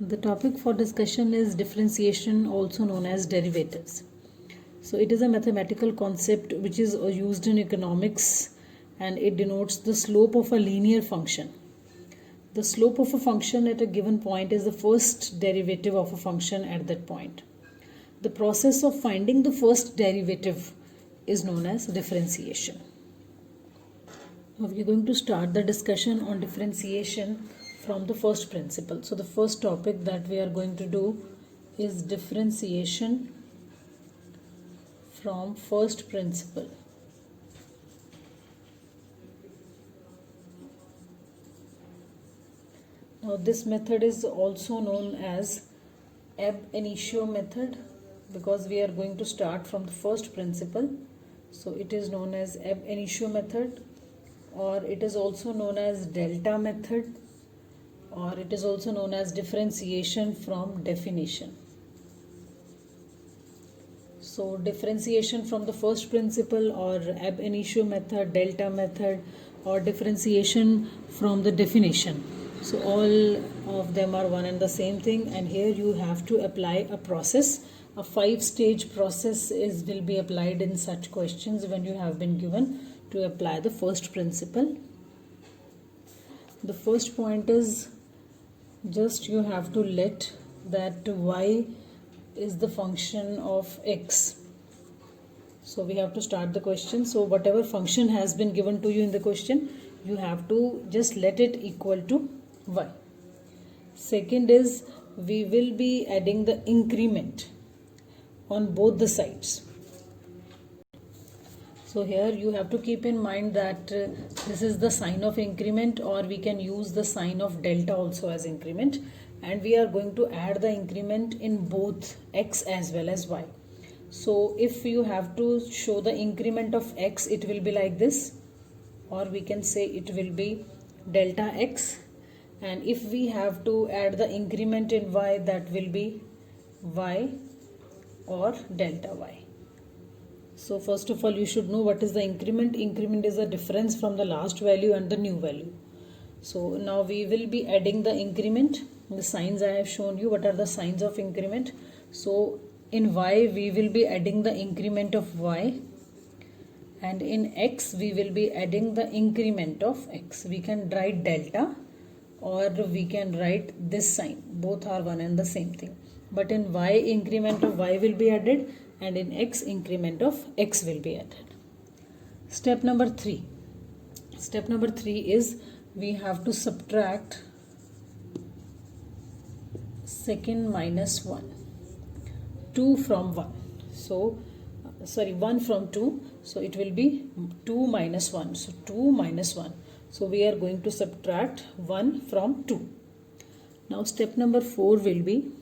The topic for discussion is differentiation, also known as derivatives. So it is a mathematical concept which is used in economics, and it denotes the slope of a linear function. The slope of a function at a given point is the first derivative of a function at that point. The process of finding the first derivative is known as differentiation. Now we are going to start the discussion on differentiation from the first principle. So the first topic that we are going to do is differentiation from first principle. Now this method is also known as ab initio method because we are going to start from the first principle. So it is known as ab initio method, or it is also known as delta method, or it is also known as differentiation from definition. So differentiation from the first principle, or ab initio method, delta method, or differentiation from the definition. So all of them are one and the same thing, and here you have to apply a process. A 5-stage process will be applied in such questions when you have been given to apply the first principle. The first point is just you have to let that y is the function of x. So we have to start the question. So whatever function has been given to you in the question, you have to just let it equal to y. Second is we will be adding the increment on both the sides. So here you have to keep in mind that this is the sign of increment, or we can use the sign of delta also as increment, and we are going to add the increment in both x as well as y. So if you have to show the increment of x, it will be like this, or we can say it will be delta x, and if we have to add the increment in y, that will be y or delta y. So first of all, you should know what is the increment. Increment is the difference from the last value and the new value. So now we will be adding the increment. The signs I have shown you. What are the signs of increment? So in y we will be adding the increment of y, and in x we will be adding the increment of x. We can write delta, or we can write this sign. Both are one and the same thing. But in y, increment of y will be added, and in x, increment of x will be added. Step number 3. Step number 3 is we have to subtract second minus 1, 2 from 1. So 1 from 2. So it will be 2 minus 1. So 2 minus 1. So we are going to subtract 1 from 2. Now step number 4 will be,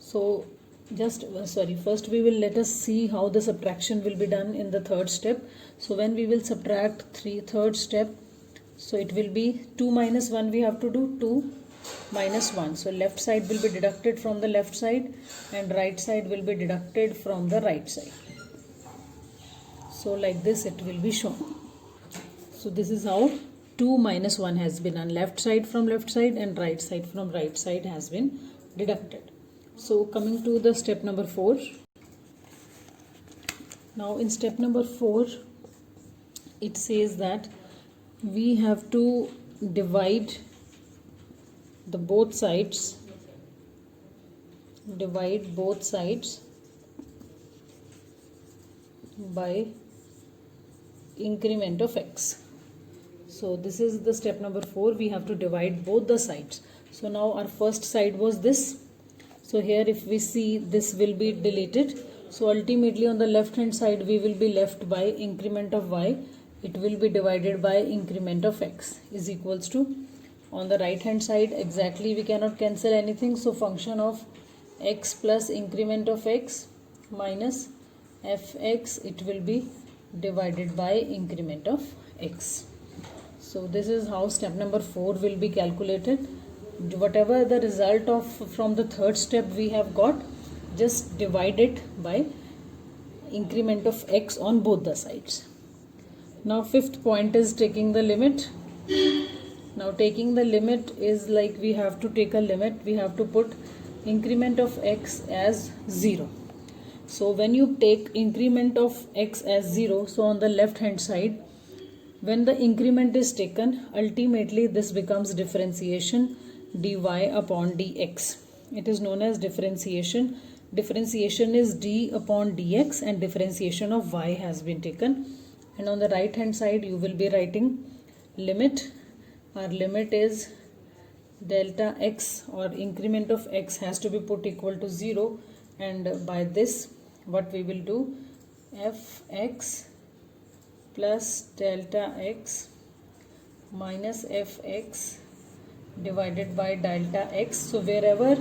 so first we will let us see how the subtraction will be done in the third step. So when we will subtract third step, so it will be 2 minus 1 we have to do, 2 minus 1. So left side will be deducted from the left side, and right side will be deducted from the right side. So like this it will be shown. So this is how 2 minus 1 has been done. Left side from left side and right side from right side has been deducted. So coming to the step number 4. Now in step number 4, it says that we have to divide the both sides. Divide both sides by increment of x. So this is the step number 4. We have to divide both the sides. So now our first side was this. So here if we see, this will be deleted. So ultimately on the left hand side we will be left by increment of y. It will be divided by increment of x is equals to, on the right hand side exactly we cannot cancel anything. So function of x plus increment of x minus fx, it will be divided by increment of x. So this is how step number 4 will be calculated. Whatever the result of from the third step we have got, just divide it by increment of x on both the sides. Now fifth point is taking the limit. Now taking the limit is like we have to take a limit, we have to put increment of x as 0. So when you take increment of x as 0, so on the left hand side, when the increment is taken, ultimately this becomes differentiation dy upon dx. It is known as differentiation. Differentiation is d upon dx and differentiation of y has been taken. And on the right hand side you will be writing limit. Our limit is delta x, or increment of x has to be put equal to 0, and by this what we will do, fx plus delta x minus fx divided by delta x. So wherever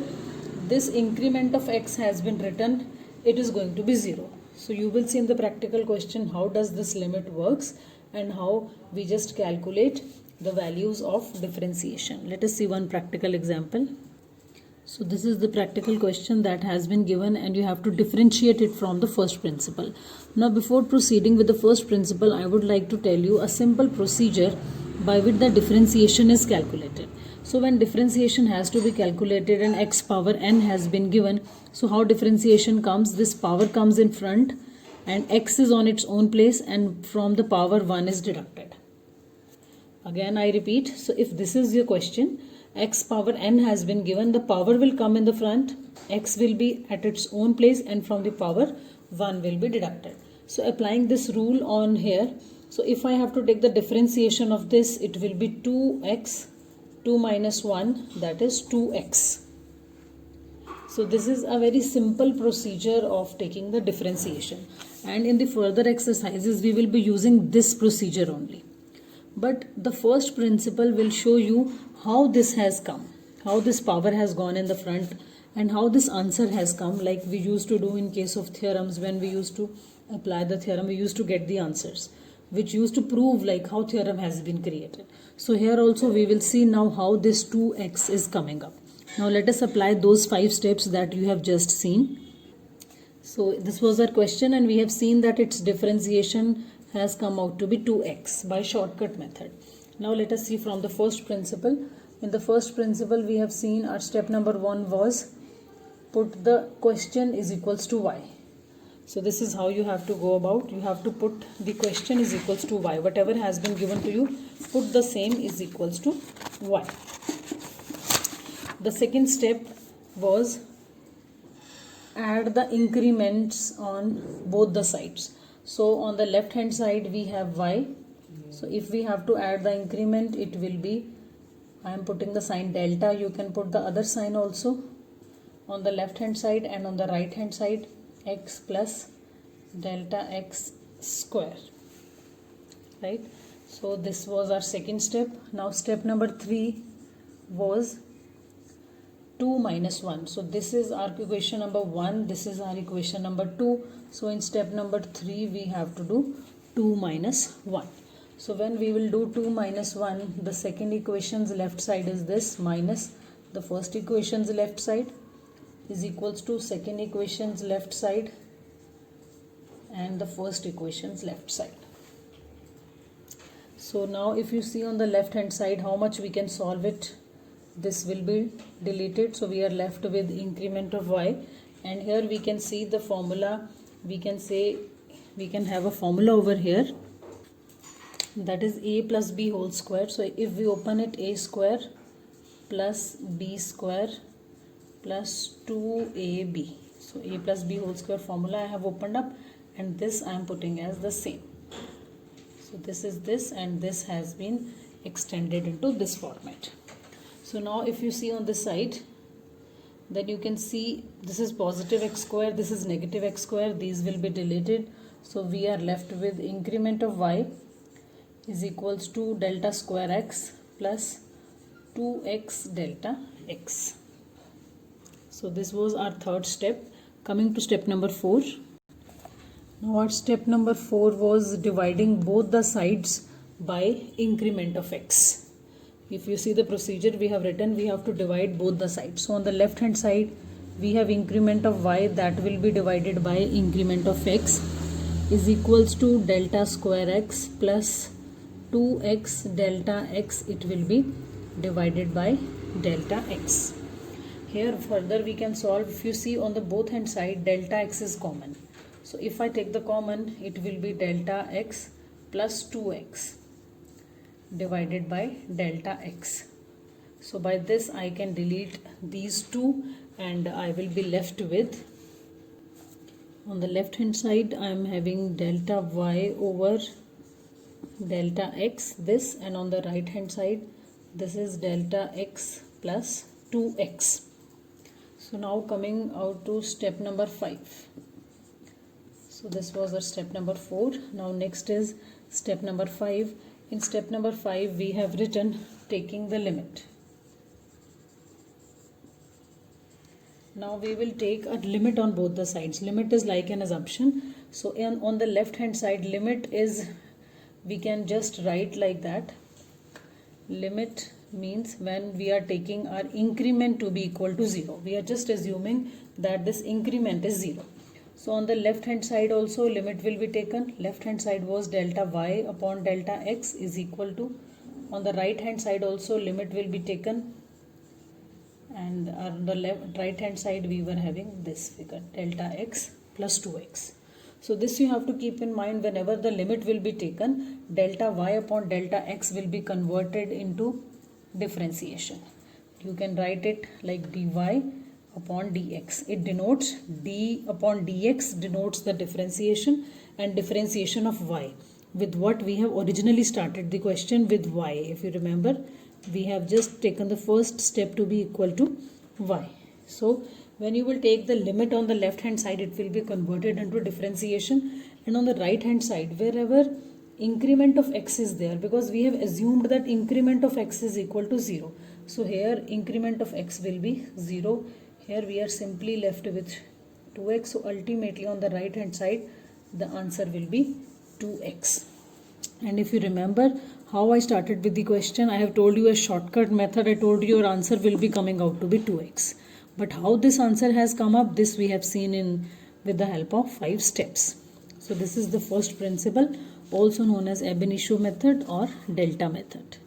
this increment of x has been written, it is going to be 0. So you will see in the practical question how does this limit works and how we just calculate the values of differentiation. Let us see one practical example. So this is the practical question that has been given, and you have to differentiate it from the first principle. Now before proceeding with the first principle, I would like to tell you a simple procedure by which the differentiation is calculated. So when differentiation has to be calculated and x power n has been given, so how differentiation comes? This power comes in front and x is on its own place, and from the power 1 is deducted. Again I repeat, so if this is your question, x power n has been given, the power will come in the front, x will be at its own place, and from the power 1 will be deducted. So applying this rule on here, so if I have to take the differentiation of this, it will be 2x, 2 minus 1, that is 2x. So this is a very simple procedure of taking the differentiation, and in the further exercises we will be using this procedure only. But the first principle will show you how this has come, how this power has gone in the front, and how this answer has come, like we used to do in case of theorems. When we used to apply the theorem, we used to get the answers which used to prove like how theorem has been created. So here also we will see now how this 2x is coming up. Now let us apply those 5 steps that you have just seen. So this was our question, and we have seen that its differentiation has come out to be 2x by shortcut method. Now let us see from the first principle. In the first principle we have seen our step number 1 was put the question is equals to y. So this is how you have to go about. You have to put the question is equals to y. Whatever has been given to you, put the same is equals to y. The second step was add the increments on both the sides. So on the left hand side we have y. So if we have to add the increment, it will be, I am putting the sign delta, you can put the other sign also on the left hand side, and on the right hand side x plus delta x square, right? So this was our second step. Now step number 3 was 2 minus 1. So this is our equation number 1, this is our equation number 2. So in step number 3 we have to do 2 minus 1. So when we will do 2 minus 1, the second equation's left side is this, minus the first equation's left side is equals to second equation's left side and the first equation's left side. So now if you see on the left hand side how much we can solve it, this will be deleted, so we are left with increment of y, and here we can see the formula. We can say we can have a formula over here, that is a plus b whole square. So if we open it, a square plus b square plus 2ab. So a plus b whole square formula I have opened up, and this I am putting as the same. So this is this, and this has been extended into this format. So now if you see on this side, then you can see this is positive x square, this is negative x square, these will be deleted. So we are left with increment of y is equals to delta square x plus 2x delta x. So this was our third step. Coming to step number 4. Now our step number 4 was dividing both the sides by increment of x. If you see the procedure we have written, we have to divide both the sides. So on the left hand side we have increment of y, that will be divided by increment of x is equals to delta square x plus 2x delta x, it will be divided by delta x. Here further we can solve. If you see on the both hand side, delta x is common. So if I take the common, it will be delta x plus 2x divided by delta x. So by this I can delete these two and I will be left with, on the left hand side I am having delta y over delta x, this, and on the right hand side this is delta x plus 2x. So now coming out to step number 5. So this was the step number 4. Now next is step number 5. In step number 5 we have written taking the limit. Now we will take a limit on both the sides. Limit is like an assumption. So on the left hand side, limit is, we can just write like that. Limit means when we are taking our increment to be equal to 0. We are just assuming that this increment is 0. So on the left hand side also limit will be taken. Left hand side was delta y upon delta x is equal to. On the right hand side also limit will be taken. And on the right hand side we were having this figure, delta x plus 2x. So this you have to keep in mind whenever the limit will be taken, delta y upon delta x will be converted into differentiation. You can write it like dy upon dx. It denotes, d upon dx denotes the differentiation and differentiation of y. With what we have originally started the question, with y. If you remember, we have just taken the first step to be equal to y. So when you will take the limit on the left hand side, it will be converted into differentiation, and on the right hand side wherever increment of x is there, because we have assumed that increment of x is equal to 0. So here increment of x will be 0. Here we are simply left with 2x. So ultimately on the right hand side the answer will be 2x. And if you remember how I started with the question, I have told you a shortcut method. I told you your answer will be coming out to be 2x. But how this answer has come up, this we have seen in with the help of 5 steps. So this is the first principle, also known as Ab initio method or delta method.